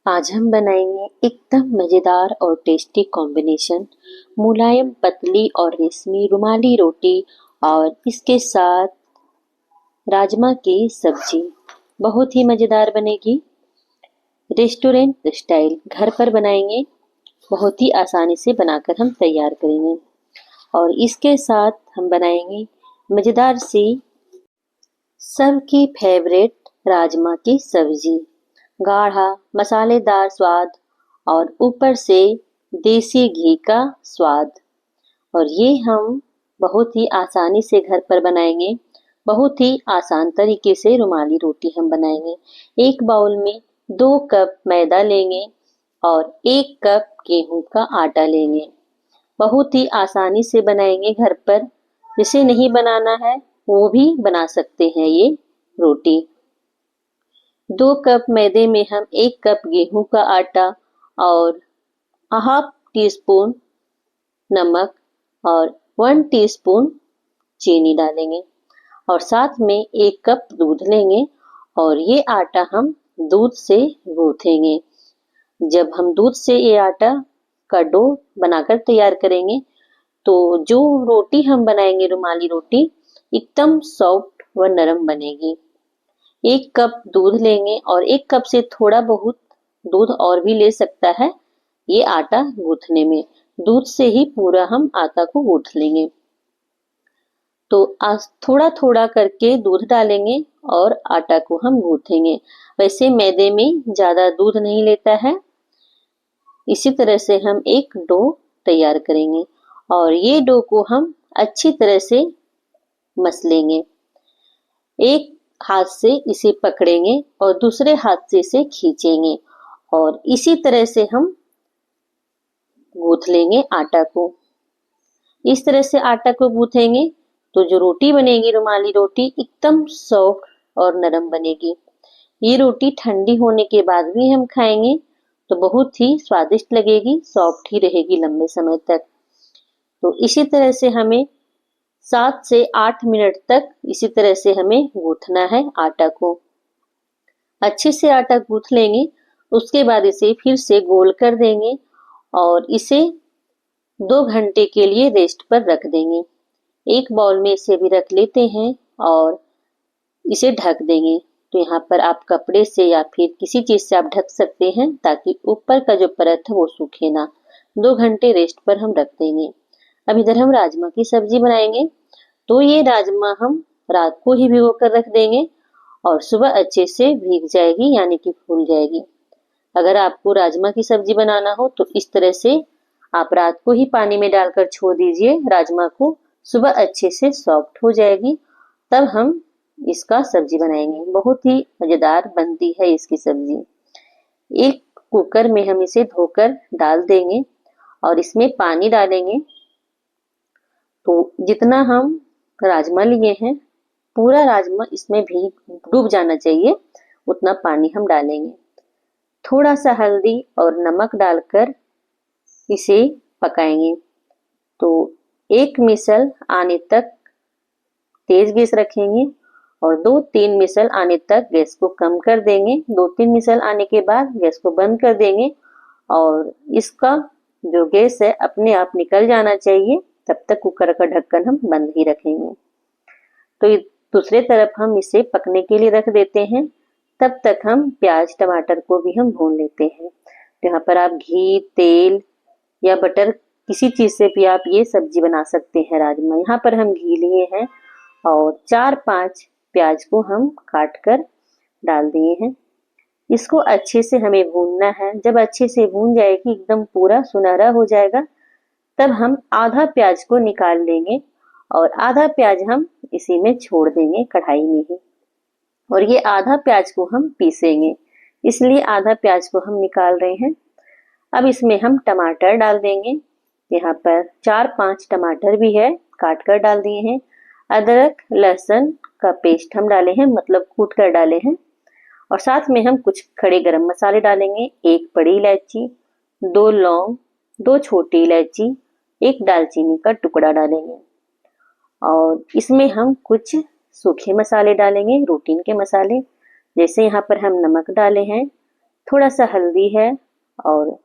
आज हम बनाएंगे एकदम मज़ेदार और टेस्टी कॉम्बिनेशन मुलायम पतली और रेशमी रुमाली रोटी और इसके साथ राजमा की सब्जी। बहुत ही मज़ेदार बनेगी। रेस्टोरेंट स्टाइल घर पर बनाएंगे। बहुत ही आसानी से बनाकर हम तैयार करेंगे और इसके साथ हम बनाएंगे मज़ेदार सी सबकी फेवरेट राजमा की सब्जी। गाढ़ा मसालेदार स्वाद और ऊपर से देसी घी का स्वाद। और ये हम बहुत ही आसानी से घर पर बनाएंगे। बहुत ही आसान तरीके से रुमाली रोटी हम बनाएंगे। एक बाउल में 2 कप मैदा लेंगे और 1 कप गेहूं का आटा लेंगे। बहुत ही आसानी से बनाएंगे घर पर। जिसे नहीं बनाना है वो भी बना सकते हैं ये रोटी। 2 कप मैदे में हम 1 कप गेहूं का आटा और ½ टीस्पून नमक और 1 टीस्पून चीनी डालेंगे और साथ में 1 कप दूध लेंगे और ये आटा हम दूध से गूंथेंगे। जब हम दूध से ये आटा का डो बनाकर तैयार करेंगे तो जो रोटी हम बनाएंगे रुमाली रोटी एकदम सॉफ्ट व नरम बनेगी। 1 कप दूध लेंगे और 1 कप से थोड़ा बहुत दूध और भी ले सकता है ये आटा गूंथने में। दूध से ही पूरा हम आटा को गूंथ लेंगे। तो थोड़ा थोड़ा करके दूध डालेंगे और आटा को हम गूंथेंगे। वैसे मैदे में ज्यादा दूध नहीं लेता है। इसी तरह से हम एक डो तैयार करेंगे और ये डो को हम अच्छी तरह से मस लेंगे। एक हाथ से इसे पकड़ेंगे और दूसरे हाथ से इसे खींचेंगे और इसी तरह से हम गूंथ लेंगे आटा को। इस तरह से आटा को गूंथेंगे तो जो रोटी बनेगी रुमाली रोटी एकदम सॉफ्ट और नरम बनेगी। ये रोटी ठंडी होने के बाद भी हम खाएंगे तो बहुत ही स्वादिष्ट लगेगी, सॉफ्ट ही रहेगी लंबे समय तक। तो इसी तरह से हमें 7 से 8 मिनट तक इसी तरह से हमें गूंथना है आटा को। अच्छे से आटा गूंथ लेंगे उसके बाद इसे फिर से गोल कर देंगे और इसे 2 घंटे के लिए रेस्ट पर रख देंगे। एक बाउल में इसे भी रख लेते हैं और इसे ढक देंगे। तो यहाँ पर आप कपड़े से या फिर किसी चीज से आप ढक सकते हैं ताकि ऊपर का जो परत है वो सूखे ना। 2 घंटे रेस्ट पर हम रख देंगे। अब इधर हम राजमा की सब्जी बनाएंगे। तो ये राजमा हम रात को ही भिगो कर रख देंगे और सुबह अच्छे से भीग जाएगी यानी कि फूल जाएगी। अगर आपको राजमा की सब्जी बनाना हो तो इस तरह से आप रात को ही पानी में डालकर छोड़ दीजिए राजमा को, सुबह अच्छे से सॉफ्ट हो जाएगी। तब हम इसका सब्जी बनाएंगे। बहुत ही मजेदार बनती है इसकी सब्जी। एक कुकर में हम इसे धोकर डाल देंगे और इसमें पानी डालेंगे। तो जितना हम राजमा लिए हैं पूरा राजमा इसमें भी डूब जाना चाहिए, उतना पानी हम डालेंगे। थोड़ा सा हल्दी और नमक डालकर इसे पकाएंगे। तो एक मिसल आने तक तेज गैस रखेंगे और 2-3 मिसल आने तक गैस को कम कर देंगे। 2-3 मिसल आने के बाद गैस को बंद कर देंगे और इसका जो गैस है अपने आप निकल जाना चाहिए। तब तक कुकर का ढक्कन हम बंद ही रखेंगे। तो दूसरे तरफ हम इसे पकने के लिए रख देते हैं। तब तक हम प्याज टमाटर को भी हम भून लेते हैं। तो यहाँ पर आप घी तेल या बटर किसी चीज से भी आप ये सब्जी बना सकते हैं राजमा। यहाँ पर हम घी लिए हैं और 4-5 प्याज को हम काट कर डाल दिए हैं। इसको अच्छे से हमें भूनना है। जब अच्छे से भून जाएगी एकदम पूरा सुनहरा हो जाएगा तब हम आधा प्याज को निकाल लेंगे और आधा प्याज हम इसी में छोड़ देंगे कढ़ाई में ही। और ये आधा प्याज को हम पीसेंगे, इसलिए आधा प्याज को हम निकाल रहे हैं। अब इसमें हम टमाटर डाल देंगे। यहाँ पर 4-5 टमाटर भी है, काट कर डाल दिए हैं। अदरक लहसुन का पेस्ट हम डाले हैं, मतलब कूट कर डाले हैं। और साथ में हम कुछ खड़े गरम मसाले डालेंगे। 1 बड़ी इलायची, 2 लौंग, 2 छोटी इलायची, 1 दालचीनी का टुकड़ा डालेंगे। और इसमें हम कुछ सूखे मसाले डालेंगे, रूटीन के मसाले। जैसे यहाँ पर हम नमक डाले हैं, थोड़ा सा हल्दी है और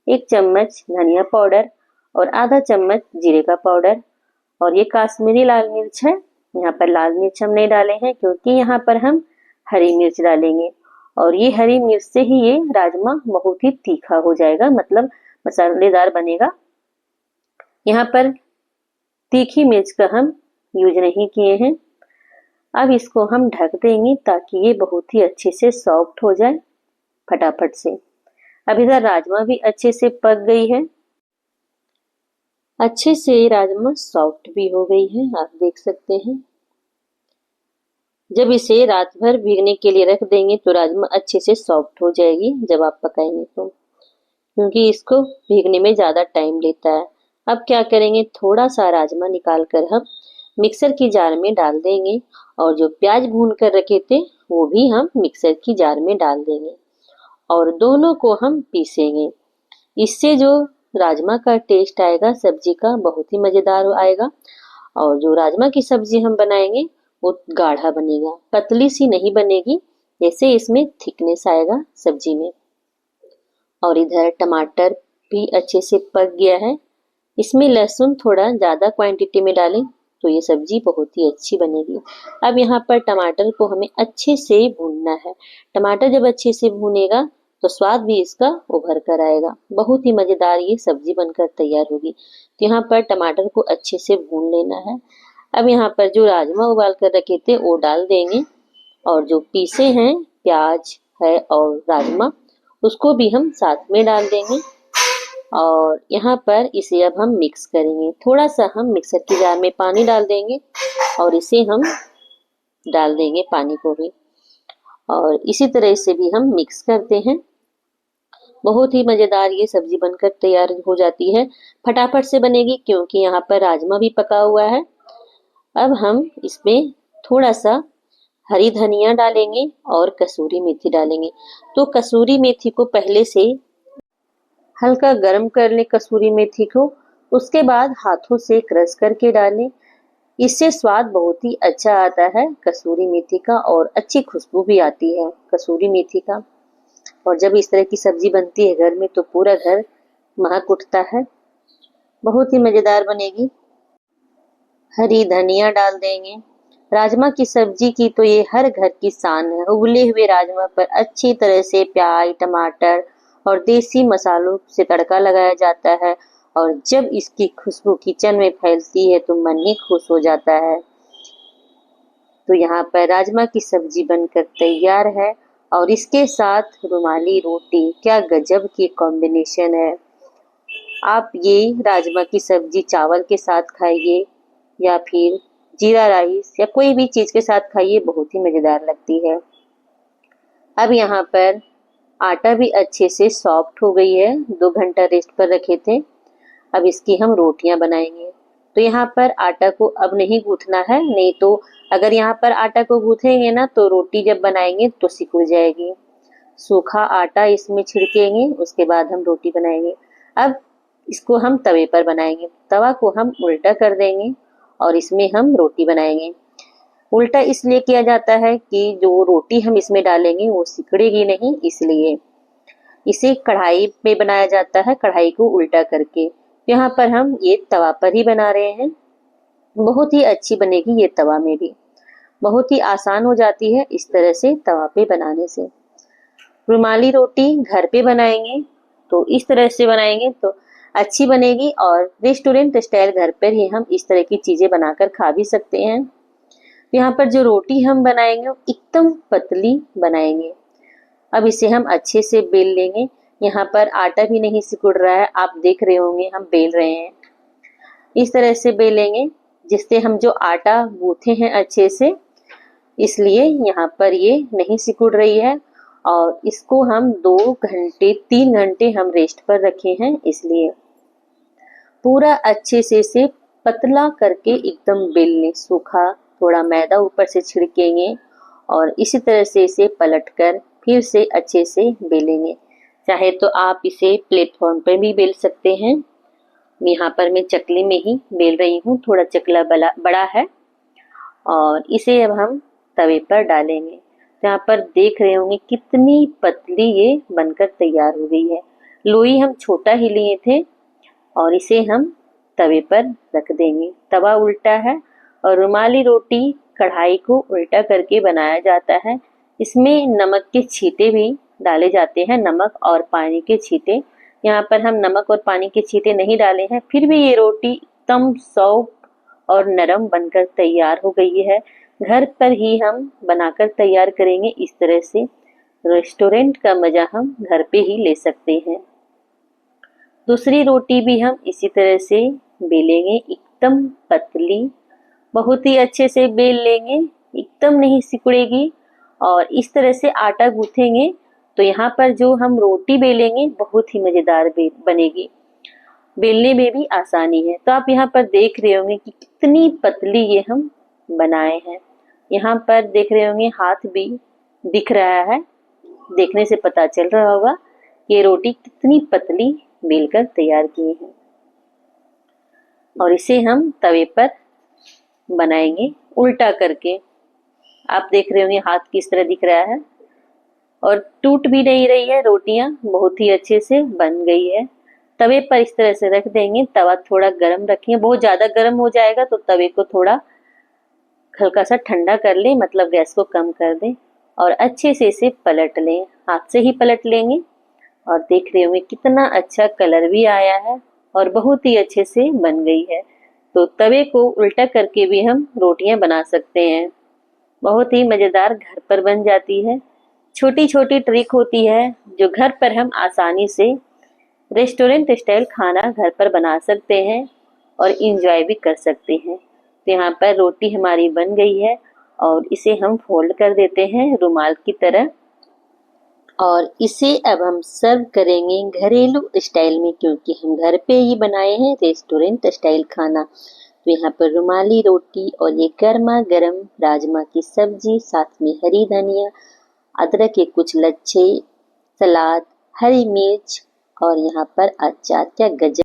1 चम्मच धनिया पाउडर और आधा चम्मच जीरे का पाउडर और ये काश्मीरी लाल मिर्च है। यहाँ पर लाल मिर्च हम नहीं डाले हैं क्योंकि यहाँ पर हम हरी मिर्च डालेंगे और ये हरी मिर्च से ही ये राजमा बहुत ही तीखा हो जाएगा, मतलब मसालेदार बनेगा। यहाँ पर तीखी मिर्च का हम यूज नहीं किए हैं। अब इसको हम ढक देंगे ताकि ये बहुत ही अच्छे से सॉफ्ट हो जाए फटाफट से। अब इधर राजमा भी अच्छे से पक गई है, अच्छे से राजमा सॉफ्ट भी हो गई है, आप देख सकते हैं। जब इसे रात भर भीगने के लिए रख देंगे तो राजमा अच्छे से सॉफ्ट हो जाएगी जब आप पकाएंगे तो, क्योंकि इसको भीगने में ज़्यादा टाइम लेता है। अब क्या करेंगे, थोड़ा सा राजमा निकाल कर हम मिक्सर की जार में डाल देंगे और जो प्याज भून कर रखे थे वो भी हम मिक्सर की जार में डाल देंगे और दोनों को हम पीसेंगे। इससे जो राजमा का टेस्ट आएगा सब्जी का बहुत ही मज़ेदार आएगा और जो राजमा की सब्जी हम बनाएंगे वो गाढ़ा बनेगा, पतली सी नहीं बनेगी, जैसे इसमें थिकनेस आएगा सब्जी में। और इधर टमाटर भी अच्छे से पक गया है। इसमें लहसुन थोड़ा ज़्यादा क्वांटिटी में डालें तो ये सब्जी बहुत ही अच्छी बनेगी। अब यहाँ पर टमाटर को हमें अच्छे से भूनना है। टमाटर जब अच्छे से भूनेगा तो स्वाद भी इसका उभर कर आएगा, बहुत ही मज़ेदार ये सब्जी बनकर तैयार होगी। तो यहाँ पर टमाटर को अच्छे से भून लेना है। अब यहाँ पर जो राजमा उबाल कर रखे थे वो डाल देंगे और जो पीसे हैं प्याज है और राजमा उसको भी हम साथ में डाल देंगे और यहाँ पर इसे अब हम मिक्स करेंगे। थोड़ा सा हम मिक्सर की जार में पानी डाल देंगे और इसे हम डाल देंगे पानी को भी और इसी तरह से भी हम मिक्स करते हैं। बहुत ही मज़ेदार ये सब्जी बनकर तैयार हो जाती है, फटाफट से बनेगी क्योंकि यहाँ पर राजमा भी पका हुआ है। अब हम इसमें थोड़ा सा हरी धनिया डालेंगे और कसूरी मेथी डालेंगे। तो कसूरी मेथी को पहले से हल्का गर्म कर लें कसूरी मेथी को, उसके बाद हाथों से क्रश करके डालें। इससे स्वाद बहुत ही अच्छा आता है कसूरी मेथी का और अच्छी खुशबू भी आती है कसूरी मेथी का। और जब इस तरह की सब्जी बनती है घर में तो पूरा घर महक उठता है, बहुत ही मज़ेदार बनेगी। हरी धनिया डाल देंगे। राजमा की सब्जी की तो ये हर घर की शान है। उबले हुए राजमा पर अच्छी तरह से प्याज, टमाटर और देसी मसालों से तड़का लगाया जाता है और जब इसकी खुशबू किचन में फैलती है तो मन ही खुश हो जाता है। तो यहाँ पर राजमा की सब्जी बनकर तैयार है और इसके साथ रुमाली रोटी, क्या गजब की कॉम्बिनेशन है। आप ये राजमा की सब्जी चावल के साथ खाइए या फिर जीरा राइस या कोई भी चीज़ के साथ खाइए, बहुत ही मज़ेदार लगती है। अब यहाँ पर आटा भी अच्छे से सॉफ्ट हो गई है, 2 घंटा रेस्ट पर रखे थे। अब इसकी हम रोटियां बनाएंगे। तो यहाँ पर आटा को अब नहीं गूंथना है, नहीं तो अगर यहाँ पर आटा को गूंथेंगे ना तो रोटी जब बनाएंगे तो सिकुड़ जाएगी। सूखा आटा इसमें छिड़केंगे, उसके बाद हम रोटी बनाएंगे। अब इसको हम तवे पर बनाएंगे। तवा को हम उल्टा कर देंगे और इसमें हम रोटी बनाएंगे। उल्टा इसलिए किया जाता है कि जो रोटी हम इसमें डालेंगे वो सिकुड़ेगी नहीं, इसलिए इसे कढ़ाई में बनाया जाता है, कढ़ाई को उल्टा करके। यहाँ पर हम ये तवा पर ही बना रहे हैं, बहुत ही अच्छी बनेगी ये तवा में भी, बहुत ही आसान हो जाती है इस तरह से तवा पे बनाने से। रुमाली रोटी घर पे बनाएंगे तो इस तरह से बनाएंगे तो अच्छी बनेगी और रेस्टोरेंट स्टाइल घर पर ही हम इस तरह की चीज़ें बनाकर खा भी सकते हैं। यहाँ पर जो रोटी हम बनाएंगे वो एकदम पतली बनाएंगे। अब इसे हम अच्छे से बेल लेंगे। यहाँ पर आटा भी नहीं सिकुड़ रहा है, आप देख रहे होंगे हम बेल रहे हैं। इस तरह से बेलेंगे जिससे हम जो आटा गूंथे हैं अच्छे से, इसलिए यहाँ पर ये नहीं सिकुड़ रही है। और इसको हम 2 घंटे 3 घंटे हम रेस्ट पर रखे हैं, इसलिए पूरा अच्छे से इसे पतला करके एकदम बेल लें। सूखा थोड़ा मैदा ऊपर से छिड़केंगे और इसी तरह से इसे पलटकर फिर से अच्छे से बेलेंगे। चाहे तो आप इसे प्लेटफॉर्म पर भी बेल सकते हैं। यहाँ पर मैं चकली में ही बेल रही हूँ, थोड़ा चकला बड़ा है और इसे अब हम तवे पर डालेंगे। तो यहाँ पर देख रहे होंगे कितनी पतली ये बनकर तैयार हो गई है। लोई हम छोटा ही लिए थे और इसे हम तवे पर रख देंगे। तवा उल्टा है और रुमाली रोटी कढ़ाई को उल्टा करके बनाया जाता है। इसमें नमक के छींटे भी डाले जाते हैं, नमक और पानी के छींटे। यहाँ पर हम नमक और पानी के छींटे नहीं डाले हैं, फिर भी ये रोटी एकदम सॉफ्ट और नरम बनकर तैयार हो गई है। घर पर ही हम बनाकर तैयार करेंगे इस तरह से। रेस्टोरेंट का मजा हम घर पे ही ले सकते हैं। दूसरी रोटी भी हम इसी तरह से बेलेंगे, एकदम पतली, बहुत ही अच्छे से बेल लेंगे, एकदम नहीं सिकुड़ेगी। और इस तरह से आटा गूंथेंगे तो यहाँ पर जो हम रोटी बेलेंगे बहुत ही मजेदार बनेगी, बेलने में भी आसानी है। तो आप यहाँ पर देख रहे होंगे कि कितनी पतली ये हम बनाए हैं। यहाँ पर देख रहे होंगे हाथ भी दिख रहा है, देखने से पता चल रहा होगा ये रोटी कितनी पतली बेलकर तैयार की है। और इसे हम तवे पर बनाएंगे उल्टा करके। आप देख रहे होंगे हाथ किस तरह दिख रहा है और टूट भी नहीं रही है, रोटियां बहुत ही अच्छे से बन गई है। तवे पर इस तरह से रख देंगे। तवा थोड़ा गर्म रखें, बहुत ज्यादा गर्म हो जाएगा तो तवे को थोड़ा हल्का सा ठंडा कर लें, मतलब गैस को कम कर दें और अच्छे से इसे पलट लें, हाथ से ही पलट लेंगे। और देख रहे होंगे कितना अच्छा कलर भी आया है और बहुत ही अच्छे से बन गई है। तो तवे को उल्टा करके भी हम रोटियां बना सकते हैं, बहुत ही मजेदार घर पर बन जाती है। छोटी छोटी ट्रिक होती है जो घर पर हम आसानी से रेस्टोरेंट स्टाइल खाना घर पर बना सकते हैं और इंजॉय भी कर सकते हैं। तो यहाँ पर रोटी हमारी बन गई है और इसे हम फोल्ड कर देते हैं रुमाल की तरह और इसे अब हम सर्व करेंगे घरेलू स्टाइल में, क्योंकि हम घर पे ही बनाए हैं रेस्टोरेंट स्टाइल खाना। तो यहाँ पर रुमाली रोटी और ये गर्मा गर्म राजमा की सब्जी, साथ में हरी धनिया, अदरक के कुछ लच्छे, सलाद, हरी मिर्च और यहाँ पर अचार, क्या गजब